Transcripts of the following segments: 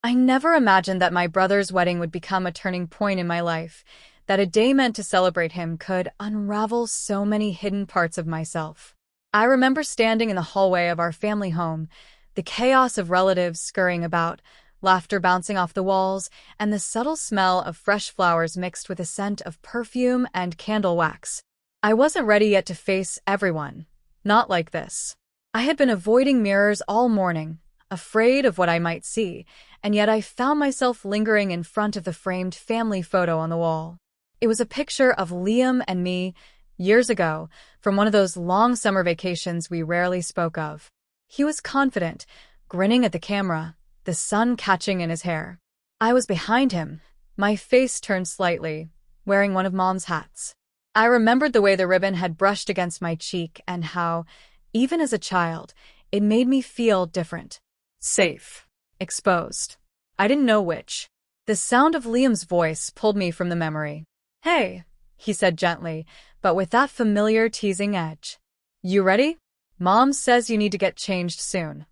I never imagined that my brother's wedding would become a turning point in my life, that a day meant to celebrate him could unravel so many hidden parts of myself. I remember standing in the hallway of our family home, the chaos of relatives scurrying about, laughter bouncing off the walls, and the subtle smell of fresh flowers mixed with a scent of perfume and candle wax. I wasn't ready yet to face everyone. Not like this. I had been avoiding mirrors all morning, afraid of what I might see, and yet I found myself lingering in front of the framed family photo on the wall. It was a picture of Liam and me years ago, from one of those long summer vacations we rarely spoke of. He was confident, grinning at the camera, the sun catching in his hair. I was behind him, my face turned slightly, wearing one of Mom's hats. I remembered the way the ribbon had brushed against my cheek and how, even as a child, it made me feel different. Safe. Exposed. I didn't know which. The sound of Liam's voice pulled me from the memory. "Hey," he said gently, but with that familiar teasing edge. "You ready? Mom says you need to get changed soon."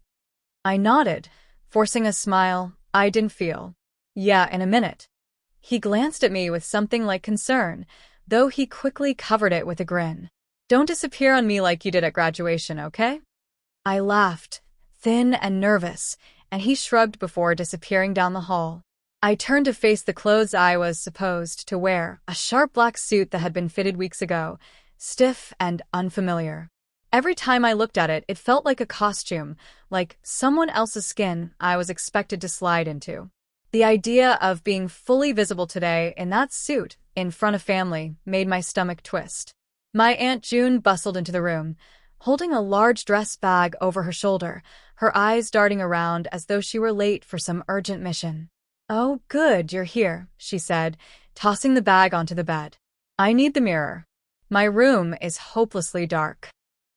I nodded, forcing a smile I didn't feel. "Yeah, in a minute." He glanced at me with something like concern, though he quickly covered it with a grin. "Don't disappear on me like you did at graduation, okay?" I laughed, thin and nervous, and he shrugged before disappearing down the hall. I turned to face the clothes I was supposed to wear, a sharp black suit that had been fitted weeks ago, stiff and unfamiliar. Every time I looked at it, it felt like a costume, like someone else's skin I was expected to slide into. The idea of being fully visible today in that suit, in front of family, made my stomach twist. My Aunt June bustled into the room, holding a large dress bag over her shoulder, her eyes darting around as though she were late for some urgent mission. "Oh, good, you're here," she said, tossing the bag onto the bed. "I need the mirror. My room is hopelessly dark."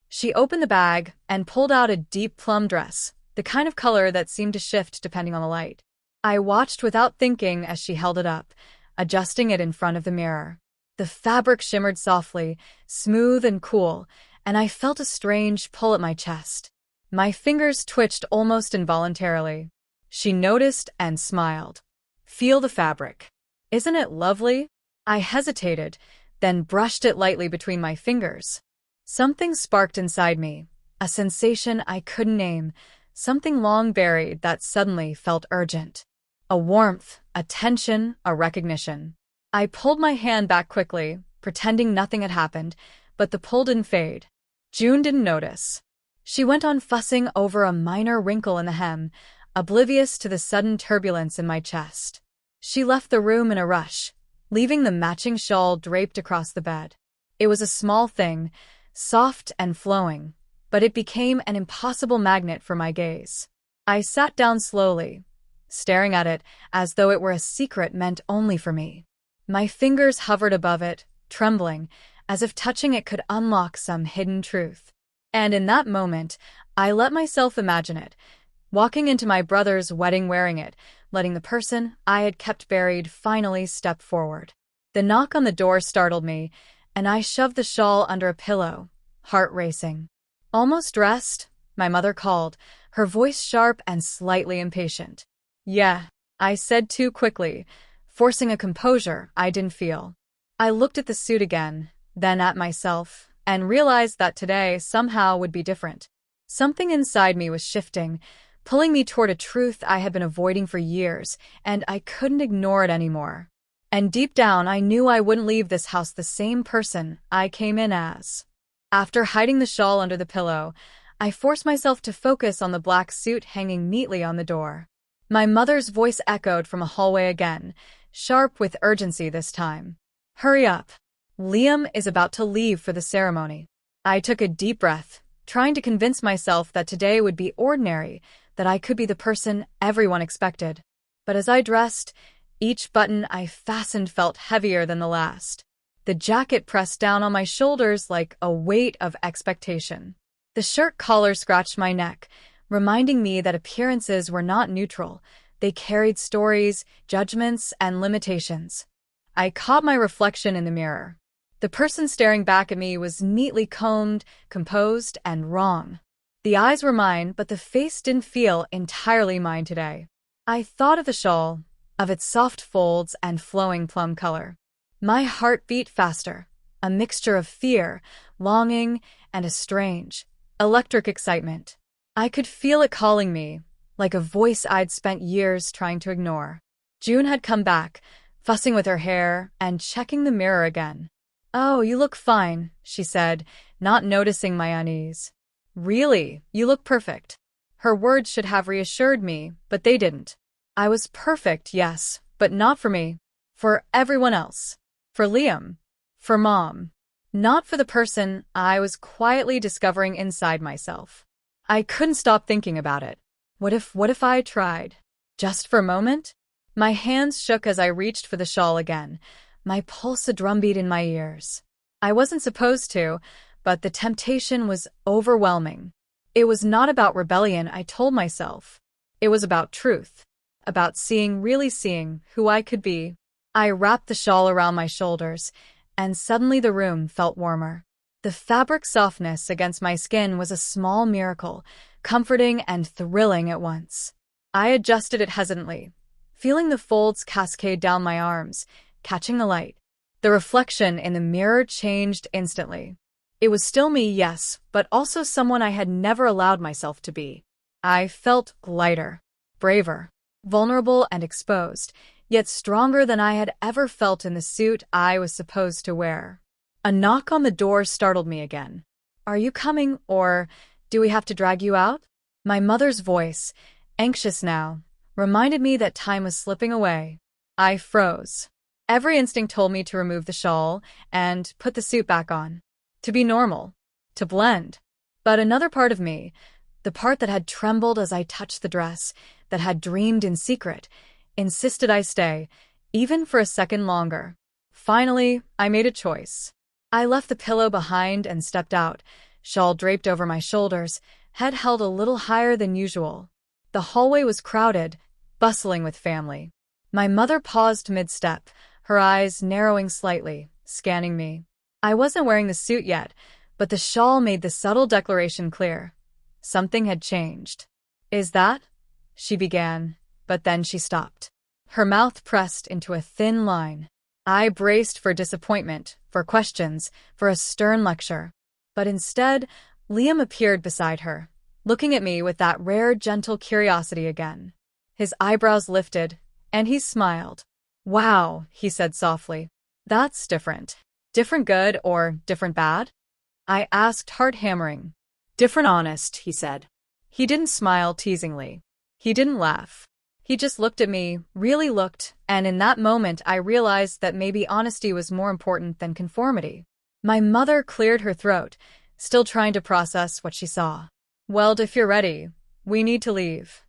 She opened the bag and pulled out a deep plum dress, the kind of color that seemed to shift depending on the light. I watched without thinking as she held it up, adjusting it in front of the mirror. The fabric shimmered softly, smooth and cool, and I felt a strange pull at my chest. My fingers twitched almost involuntarily. She noticed and smiled. "Feel the fabric. Isn't it lovely?" I hesitated, then brushed it lightly between my fingers. Something sparked inside me, a sensation I couldn't name, something long buried that suddenly felt urgent. A warmth, a tension, a recognition. I pulled my hand back quickly, pretending nothing had happened, but the pull didn't fade. June didn't notice. She went on fussing over a minor wrinkle in the hem, oblivious to the sudden turbulence in my chest. She left the room in a rush, leaving the matching shawl draped across the bed. It was a small thing, soft and flowing, but it became an impossible magnet for my gaze. I sat down slowly, staring at it as though it were a secret meant only for me. My fingers hovered above it, trembling, as if touching it could unlock some hidden truth. And in that moment, I let myself imagine it, walking into my brother's wedding wearing it, letting the person I had kept buried finally step forward. The knock on the door startled me, and I shoved the shawl under a pillow, heart racing. "Almost dressed?" my mother called, her voice sharp and slightly impatient. "Yeah," I said too quickly, forcing a composure I didn't feel. I looked at the suit again, then at myself, and realized that today somehow would be different. Something inside me was shifting, pulling me toward a truth I had been avoiding for years, and I couldn't ignore it anymore. And deep down, I knew I wouldn't leave this house the same person I came in as. After hiding the shawl under the pillow, I forced myself to focus on the black suit hanging neatly on the door. My mother's voice echoed from a hallway again, sharp with urgency this time. "Hurry up. Liam is about to leave for the ceremony." I took a deep breath, trying to convince myself that today would be ordinary, that I could be the person everyone expected. But as I dressed, each button I fastened felt heavier than the last. The jacket pressed down on my shoulders like a weight of expectation. The shirt collar scratched my neck, reminding me that appearances were not neutral. They carried stories, judgments, and limitations. I caught my reflection in the mirror. The person staring back at me was neatly combed, composed, and wrong. The eyes were mine, but the face didn't feel entirely mine today. I thought of the shawl, of its soft folds and flowing plum color. My heart beat faster, a mixture of fear, longing, and a strange, electric excitement. I could feel it calling me, like a voice I'd spent years trying to ignore. June had come back, fussing with her hair and checking the mirror again. "Oh, you look fine," she said, not noticing my unease. "Really, you look perfect." Her words should have reassured me, but they didn't. I was perfect, yes, but not for me. For everyone else. For Liam. For Mom. Not for the person I was quietly discovering inside myself. I couldn't stop thinking about it. What if I tried? Just for a moment? My hands shook as I reached for the shawl again, my pulse a drumbeat in my ears. I wasn't supposed to, but the temptation was overwhelming. It was not about rebellion, I told myself. It was about truth. About really seeing who I could be. I wrapped the shawl around my shoulders, and suddenly the room felt warmer. The fabric softness against my skin was a small miracle, comforting and thrilling at once. I adjusted it hesitantly, feeling the folds cascade down my arms, catching the light. The reflection in the mirror changed instantly. It was still me, yes, but also someone I had never allowed myself to be. I felt lighter, braver, vulnerable and exposed, yet stronger than I had ever felt in the suit I was supposed to wear. A knock on the door startled me again. "Are you coming, or do we have to drag you out?" My mother's voice, anxious now, reminded me that time was slipping away. I froze. Every instinct told me to remove the shawl and put the suit back on. To be normal. To blend. But another part of me, the part that had trembled as I touched the dress, that had dreamed in secret, insisted I stay, even for a second longer. Finally, I made a choice. I left the pillow behind and stepped out, shawl draped over my shoulders, head held a little higher than usual. The hallway was crowded, bustling with family. My mother paused mid-step, her eyes narrowing slightly, scanning me. I wasn't wearing the suit yet, but the shawl made the subtle declaration clear. Something had changed. "Is that?" she began, but then she stopped. Her mouth pressed into a thin line. I braced for disappointment, for questions, for a stern lecture. But instead, Liam appeared beside her, looking at me with that rare, gentle curiosity again. His eyebrows lifted, and he smiled. "Wow," he said softly. "That's different." "Different good or different bad?" I asked, heart hammering. "Different honest," he said. He didn't smile teasingly. He didn't laugh. He just looked at me, really looked, and in that moment I realized that maybe honesty was more important than conformity. My mother cleared her throat, still trying to process what she saw. "Well, if you're ready, we need to leave."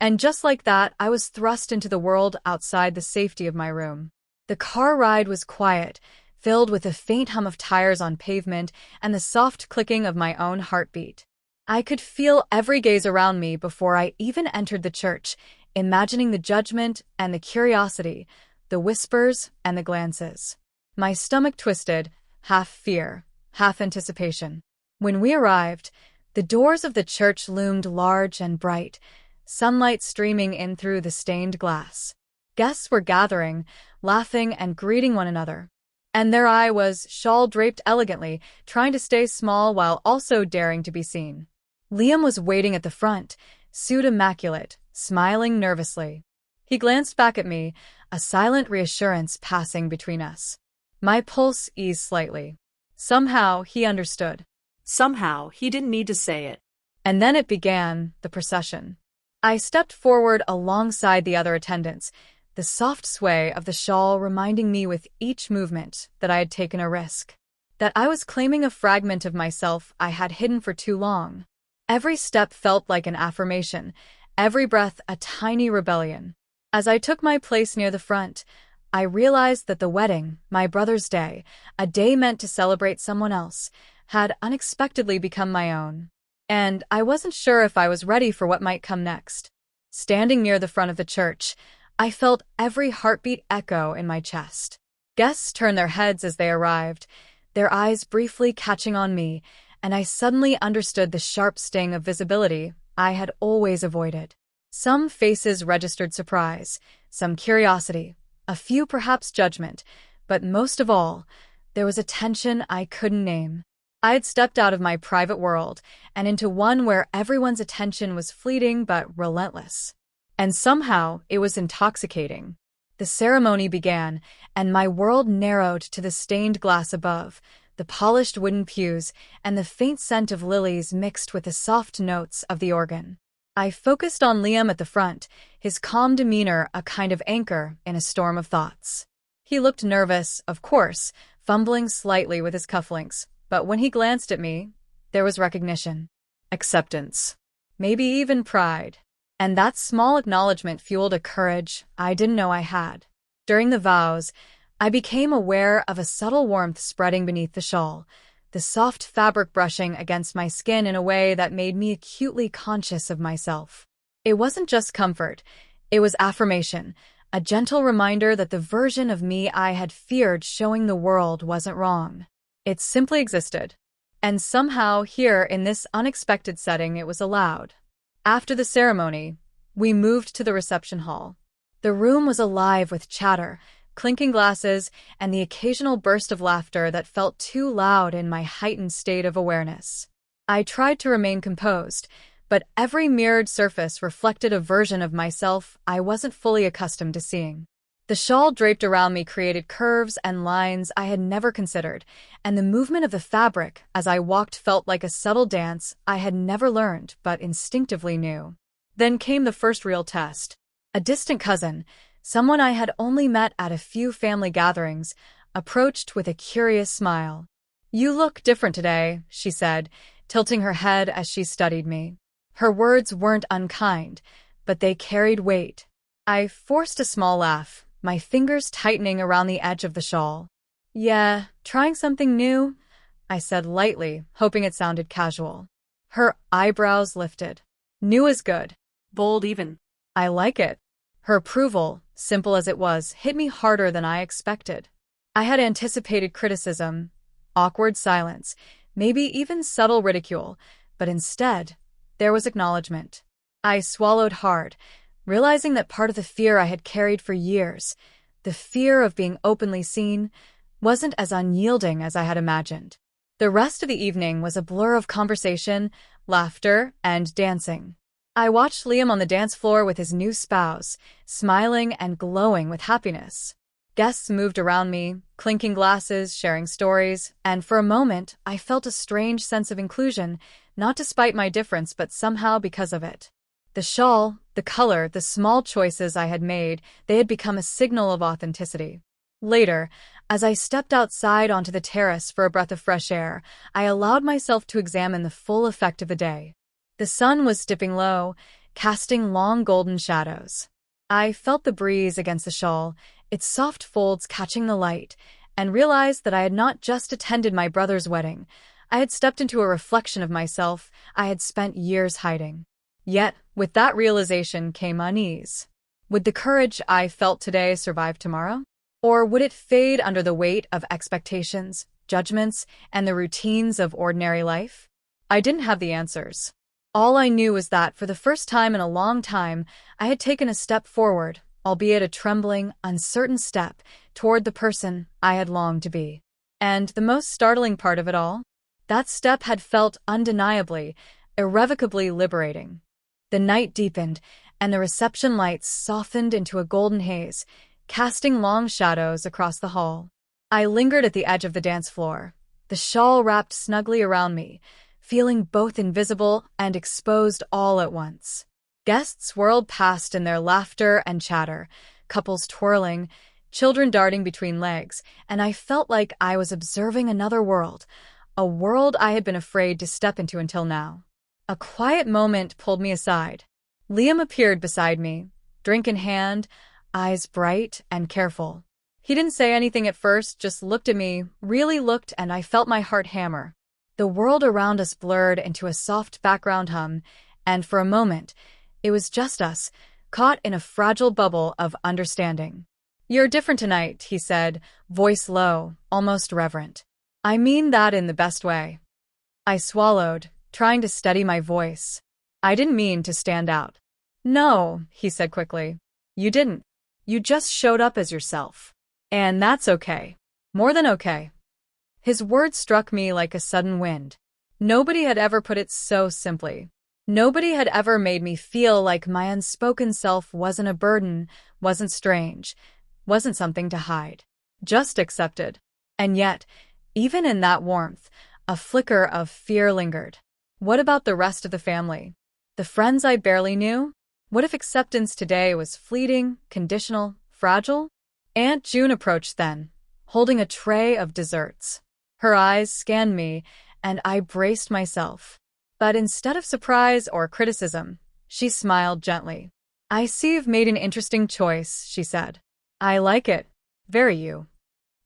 And just like that, I was thrust into the world outside the safety of my room. The car ride was quiet, filled with a faint hum of tires on pavement and the soft clicking of my own heartbeat. I could feel every gaze around me before I even entered the church, imagining the judgment and the curiosity, the whispers and the glances. My stomach twisted, half fear, half anticipation. When we arrived, the doors of the church loomed large and bright, sunlight streaming in through the stained glass. Guests were gathering, laughing and greeting one another. And there I was, shawl draped elegantly, trying to stay small while also daring to be seen. Liam was waiting at the front, suit immaculate, smiling nervously. He glanced back at me, a silent reassurance passing between us. My pulse eased slightly. Somehow he understood. Somehow he didn't need to say it. And then it began, the procession. I stepped forward alongside the other attendants, the soft sway of the shawl reminding me with each movement that I had taken a risk, that I was claiming a fragment of myself I had hidden for too long. Every step felt like an affirmation, every breath a tiny rebellion. As I took my place near the front, I realized that the wedding, my brother's day, a day meant to celebrate someone else, had unexpectedly become my own. And I wasn't sure if I was ready for what might come next. Standing near the front of the church, I felt every heartbeat echo in my chest. Guests turned their heads as they arrived, their eyes briefly catching on me, and I suddenly understood the sharp sting of visibility I had always avoided. Some faces registered surprise, some curiosity, a few perhaps judgment, but most of all, there was a tension I couldn't name. I had stepped out of my private world and into one where everyone's attention was fleeting but relentless. And somehow, it was intoxicating. The ceremony began, and my world narrowed to the stained glass above, the polished wooden pews, and the faint scent of lilies mixed with the soft notes of the organ. I focused on Liam at the front, his calm demeanor a kind of anchor in a storm of thoughts. He looked nervous, of course, fumbling slightly with his cufflinks, but when he glanced at me, there was recognition, acceptance, maybe even pride. And that small acknowledgement fueled a courage I didn't know I had. During the vows, I became aware of a subtle warmth spreading beneath the shawl, the soft fabric brushing against my skin in a way that made me acutely conscious of myself. It wasn't just comfort, it was affirmation, a gentle reminder that the version of me I had feared showing the world wasn't wrong. It simply existed. And somehow, here in this unexpected setting, it was allowed. After the ceremony, we moved to the reception hall. The room was alive with chatter, clinking glasses, and the occasional burst of laughter that felt too loud in my heightened state of awareness. I tried to remain composed, but every mirrored surface reflected a version of myself I wasn't fully accustomed to seeing. The shawl draped around me created curves and lines I had never considered, and the movement of the fabric as I walked felt like a subtle dance I had never learned but instinctively knew. Then came the first real test. A distant cousin, someone I had only met at a few family gatherings, approached with a curious smile. "You look different today," she said, tilting her head as she studied me. Her words weren't unkind, but they carried weight. I forced a small laugh, my fingers tightening around the edge of the shawl. "Yeah, trying something new?" I said lightly, hoping it sounded casual. Her eyebrows lifted. "New is good." Bold even. "I like it." Her approval, simple as it was, hit me harder than I expected. I had anticipated criticism, awkward silence, maybe even subtle ridicule, but instead, there was acknowledgement. I swallowed hard, realizing that part of the fear I had carried for years, the fear of being openly seen, wasn't as unyielding as I had imagined. The rest of the evening was a blur of conversation, laughter, and dancing. I watched Liam on the dance floor with his new spouse, smiling and glowing with happiness. Guests moved around me, clinking glasses, sharing stories, and for a moment I felt a strange sense of inclusion, not despite my difference but somehow because of it. The shawl, the color, the small choices I had made, they had become a signal of authenticity. Later, as I stepped outside onto the terrace for a breath of fresh air, I allowed myself to examine the full effect of the day. The sun was dipping low, casting long golden shadows. I felt the breeze against the shawl, its soft folds catching the light, and realized that I had not just attended my brother's wedding. I had stepped into a reflection of myself I had spent years hiding. Yet, with that realization came unease. Would the courage I felt today survive tomorrow? Or would it fade under the weight of expectations, judgments, and the routines of ordinary life? I didn't have the answers. All I knew was that, for the first time in a long time, I had taken a step forward, albeit a trembling, uncertain step, toward the person I had longed to be. And the most startling part of it all? That step had felt undeniably, irrevocably liberating. The night deepened, and the reception lights softened into a golden haze, casting long shadows across the hall. I lingered at the edge of the dance floor, the shawl wrapped snugly around me, feeling both invisible and exposed all at once. Guests swirled past in their laughter and chatter, couples twirling, children darting between legs, and I felt like I was observing another world, a world I had been afraid to step into until now. A quiet moment pulled me aside. Liam appeared beside me, drink in hand, eyes bright and careful. He didn't say anything at first, just looked at me, really looked, and I felt my heart hammer. The world around us blurred into a soft background hum, and for a moment, it was just us, caught in a fragile bubble of understanding. "You're different tonight," he said, voice low, almost reverent. "I mean that in the best way." I swallowed, trying to steady my voice. I didn't mean to stand out. No, he said quickly. You didn't. You just showed up as yourself. And that's okay. More than okay. His words struck me like a sudden wind. Nobody had ever put it so simply. Nobody had ever made me feel like my unspoken self wasn't a burden, wasn't strange, wasn't something to hide. Just accepted. And yet, even in that warmth, a flicker of fear lingered. What about the rest of the family? The friends I barely knew? What if acceptance today was fleeting, conditional, fragile? Aunt June approached then, holding a tray of desserts. Her eyes scanned me, and I braced myself. But instead of surprise or criticism, she smiled gently. I see you've made an interesting choice, she said. I like it. Very you.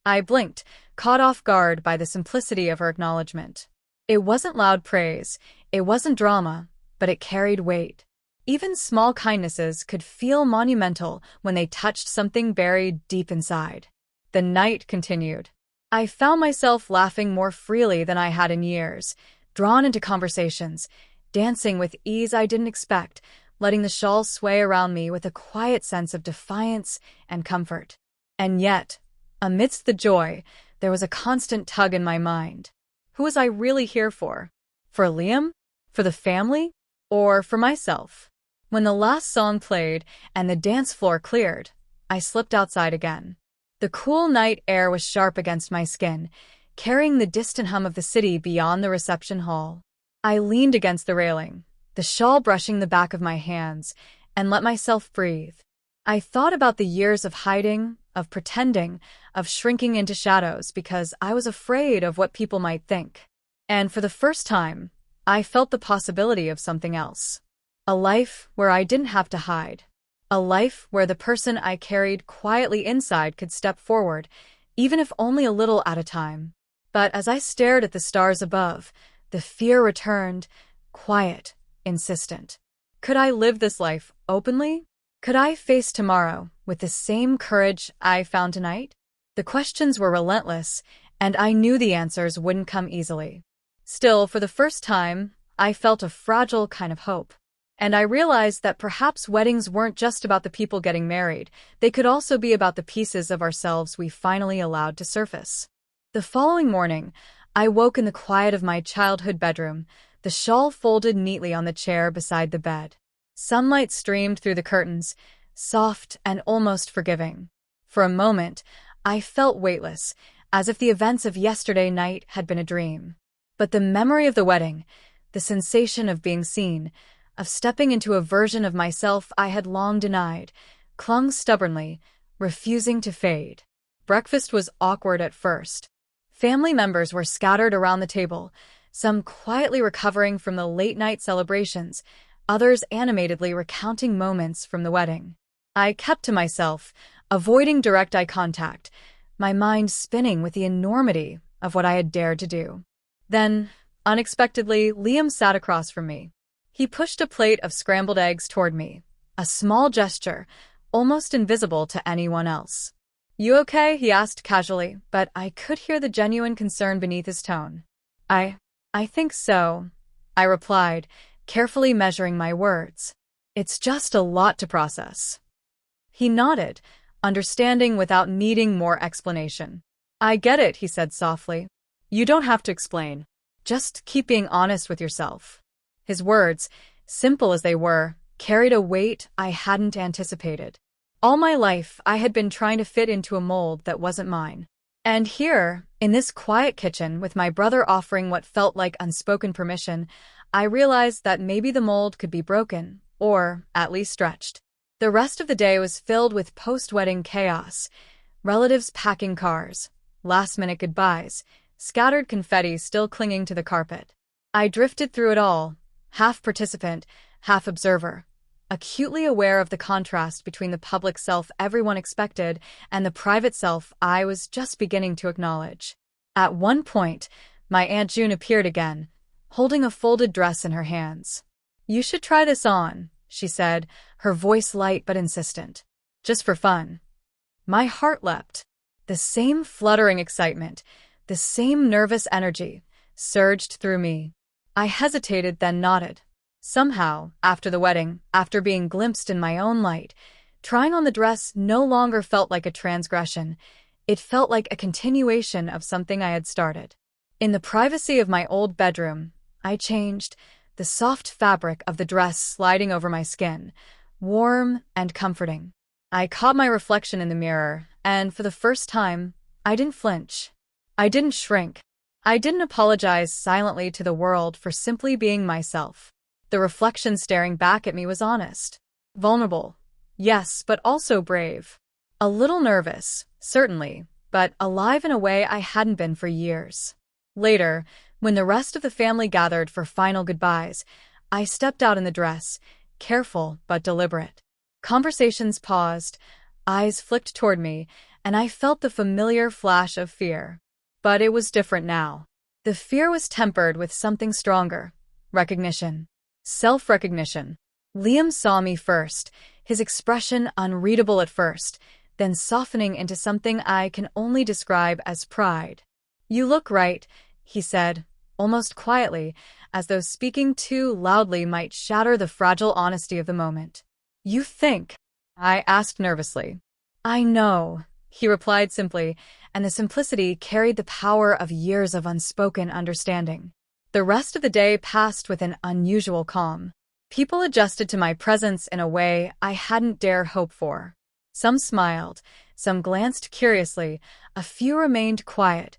I blinked, caught off guard by the simplicity of her acknowledgement. It wasn't loud praise, it wasn't drama, but it carried weight. Even small kindnesses could feel monumental when they touched something buried deep inside. The night continued. I found myself laughing more freely than I had in years, drawn into conversations, dancing with ease I didn't expect, letting the shawl sway around me with a quiet sense of defiance and comfort. And yet, amidst the joy, there was a constant tug in my mind. Who was I really here for? For Liam? For the family? Or for myself? When the last song played and the dance floor cleared, I slipped outside again. The cool night air was sharp against my skin, carrying the distant hum of the city beyond the reception hall. I leaned against the railing, the shawl brushing the back of my hands, and let myself breathe. I thought about the years of hiding, of pretending, of shrinking into shadows because I was afraid of what people might think. And for the first time, I felt the possibility of something else. A life where I didn't have to hide. A life where the person I carried quietly inside could step forward, even if only a little at a time. But as I stared at the stars above, the fear returned, quiet, insistent. Could I live this life openly? Could I face tomorrow with the same courage I found tonight? The questions were relentless, and I knew the answers wouldn't come easily. Still, for the first time, I felt a fragile kind of hope. And I realized that perhaps weddings weren't just about the people getting married, they could also be about the pieces of ourselves we finally allowed to surface. The following morning, I woke in the quiet of my childhood bedroom, the shawl folded neatly on the chair beside the bed. Sunlight streamed through the curtains, soft and almost forgiving. For a moment, I felt weightless, as if the events of yesterday night had been a dream. But the memory of the wedding, the sensation of being seen, of stepping into a version of myself I had long denied, clung stubbornly, refusing to fade. Breakfast was awkward at first. Family members were scattered around the table, some quietly recovering from the late-night celebrations, others animatedly recounting moments from the wedding. I kept to myself, avoiding direct eye contact, my mind spinning with the enormity of what I had dared to do. Then, unexpectedly, Liam sat across from me. He pushed a plate of scrambled eggs toward me, a small gesture, almost invisible to anyone else. You okay? He asked casually, but I could hear the genuine concern beneath his tone. I think so, I replied, carefully measuring my words. It's just a lot to process. He nodded, understanding without needing more explanation. I get it, he said softly. You don't have to explain. Just keep being honest with yourself. His words, simple as they were, carried a weight I hadn't anticipated. All my life, I had been trying to fit into a mold that wasn't mine. And here, in this quiet kitchen, with my brother offering what felt like unspoken permission, I realized that maybe the mold could be broken, or at least stretched. The rest of the day was filled with post-wedding chaos, relatives packing cars, last-minute goodbyes, scattered confetti still clinging to the carpet. I drifted through it all, half participant, half observer, acutely aware of the contrast between the public self everyone expected and the private self I was just beginning to acknowledge. At one point, my Aunt June appeared again, holding a folded dress in her hands. You should try this on, she said, her voice light but insistent. Just for fun. My heart leapt. The same fluttering excitement, the same nervous energy, surged through me. I hesitated, then nodded. Somehow, after the wedding, after being glimpsed in my own light, trying on the dress no longer felt like a transgression. It felt like a continuation of something I had started. In the privacy of my old bedroom, I changed, the soft fabric of the dress sliding over my skin, warm and comforting. I caught my reflection in the mirror, and for the first time, I didn't flinch. I didn't shrink. I didn't apologize silently to the world for simply being myself. The reflection staring back at me was honest. Vulnerable, yes, but also brave. A little nervous, certainly, but alive in a way I hadn't been for years. Later, when the rest of the family gathered for final goodbyes, I stepped out in the dress, careful but deliberate. Conversations paused, eyes flicked toward me, and I felt the familiar flash of fear. But it was different now. The fear was tempered with something stronger: recognition. Self-recognition. Liam saw me first, his expression unreadable at first, then softening into something I can only describe as pride. "You look right," he said, almost quietly, as though speaking too loudly might shatter the fragile honesty of the moment. "You think?" I asked nervously. "I know," he replied simply, and the simplicity carried the power of years of unspoken understanding. The rest of the day passed with an unusual calm. People adjusted to my presence in a way I hadn't dared hope for. Some smiled, some glanced curiously, a few remained quiet,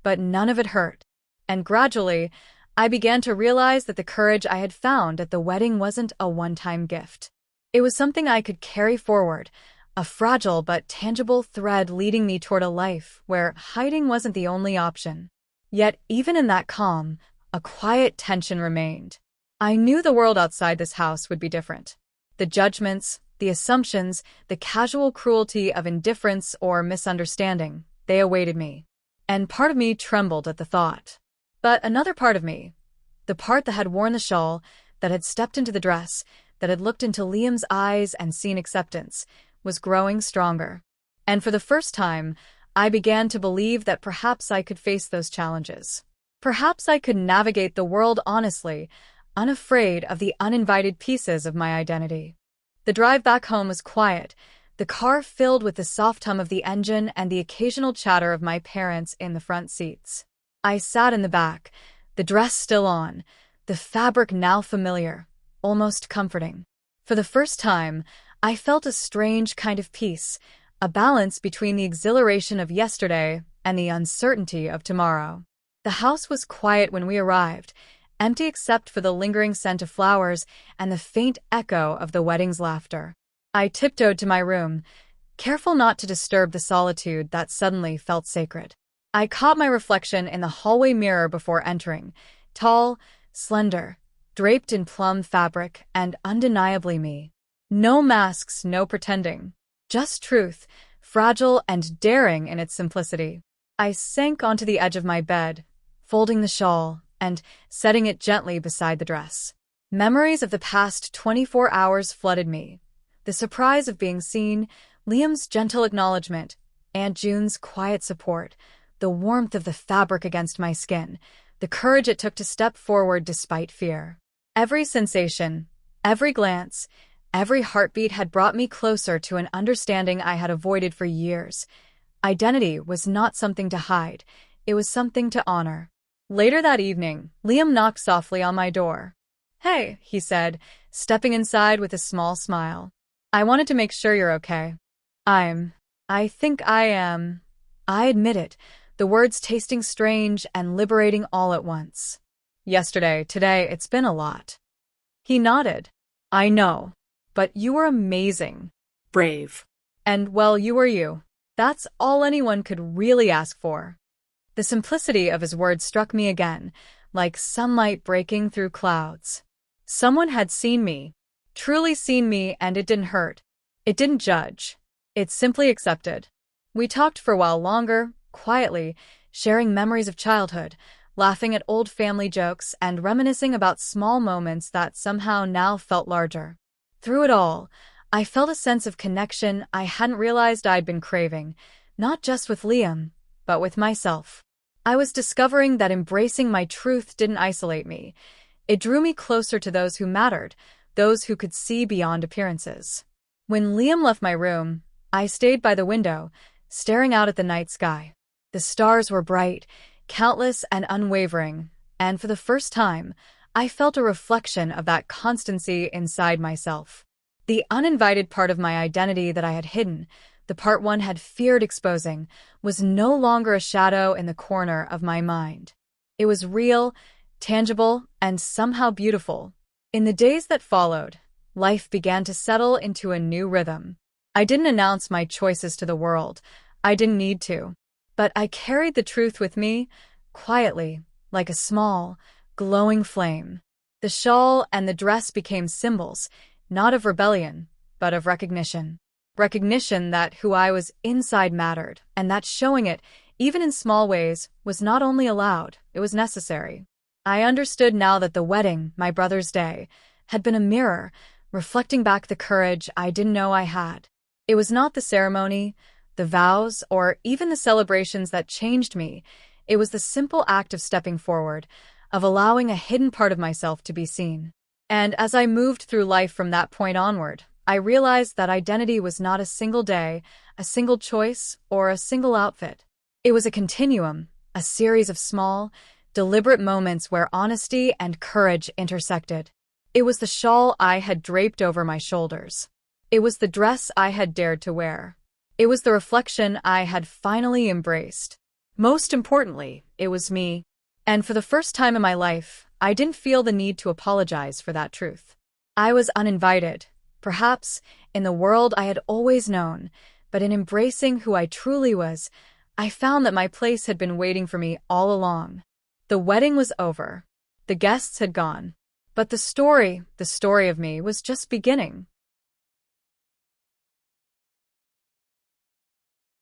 but none of it hurt. And gradually, I began to realize that the courage I had found at the wedding wasn't a one-time gift. It was something I could carry forward, a fragile but tangible thread leading me toward a life where hiding wasn't the only option. Yet, even in that calm, a quiet tension remained. I knew the world outside this house would be different. The judgments, the assumptions, the casual cruelty of indifference or misunderstanding, they awaited me. And part of me trembled at the thought. But another part of me, the part that had worn the shawl, that had stepped into the dress, that had looked into Liam's eyes and seen acceptance, was growing stronger. And for the first time, I began to believe that perhaps I could face those challenges. Perhaps I could navigate the world honestly, unafraid of the uninvited pieces of my identity. The drive back home was quiet, the car filled with the soft hum of the engine and the occasional chatter of my parents in the front seats. I sat in the back, the dress still on, the fabric now familiar, almost comforting. For the first time, I felt a strange kind of peace, a balance between the exhilaration of yesterday and the uncertainty of tomorrow. The house was quiet when we arrived, empty except for the lingering scent of flowers and the faint echo of the wedding's laughter. I tiptoed to my room, careful not to disturb the solitude that suddenly felt sacred. I caught my reflection in the hallway mirror before entering, tall, slender, draped in plum fabric, and undeniably me. No masks, no pretending. Just truth, fragile and daring in its simplicity. I sank onto the edge of my bed, folding the shawl and setting it gently beside the dress. Memories of the past 24 hours flooded me. The surprise of being seen, Liam's gentle acknowledgement, Aunt June's quiet support, the warmth of the fabric against my skin, the courage it took to step forward despite fear. Every sensation, every glance, every heartbeat had brought me closer to an understanding I had avoided for years. Identity was not something to hide, it was something to honor. Later that evening, Liam knocked softly on my door. "Hey," he said, stepping inside with a small smile. "I wanted to make sure you're okay." I think I am. I admit it, the words tasting strange and liberating all at once. "Yesterday, today, it's been a lot." He nodded. "I know. But you were amazing." Brave. "And, well, you were you. That's all anyone could really ask for." The simplicity of his words struck me again, like sunlight breaking through clouds. Someone had seen me, truly seen me, and it didn't hurt. It didn't judge. It simply accepted. We talked for a while longer, quietly, sharing memories of childhood, laughing at old family jokes, and reminiscing about small moments that somehow now felt larger. Through it all, I felt a sense of connection I hadn't realized I'd been craving, not just with Liam, but with myself. I was discovering that embracing my truth didn't isolate me. It drew me closer to those who mattered, those who could see beyond appearances. When Liam left my room, I stayed by the window, staring out at the night sky. The stars were bright, countless and unwavering, and for the first time, I felt a reflection of that constancy inside myself. The uninvited part of my identity that I had hidden, the part one had feared exposing, was no longer a shadow in the corner of my mind. It was real, tangible, and somehow beautiful. In the days that followed, life began to settle into a new rhythm. I didn't announce my choices to the world. I didn't need to. But I carried the truth with me, quietly, like a small, glowing flame. The shawl and the dress became symbols, not of rebellion, but of recognition. Recognition that who I was inside mattered, and that showing it, even in small ways, was not only allowed, it was necessary. I understood now that the wedding, my brother's day, had been a mirror, reflecting back the courage I didn't know I had. It was not the ceremony, the vows, or even the celebrations that changed me. It was the simple act of stepping forward, of allowing a hidden part of myself to be seen. And as I moved through life from that point onward, I realized that identity was not a single day, a single choice, or a single outfit. It was a continuum, a series of small, deliberate moments where honesty and courage intersected. It was the shawl I had draped over my shoulders. It was the dress I had dared to wear. It was the reflection I had finally embraced. Most importantly, it was me. And for the first time in my life, I didn't feel the need to apologize for that truth. I was uninvited, perhaps, in the world I had always known, but in embracing who I truly was, I found that my place had been waiting for me all along. The wedding was over. The guests had gone. But the story of me, was just beginning.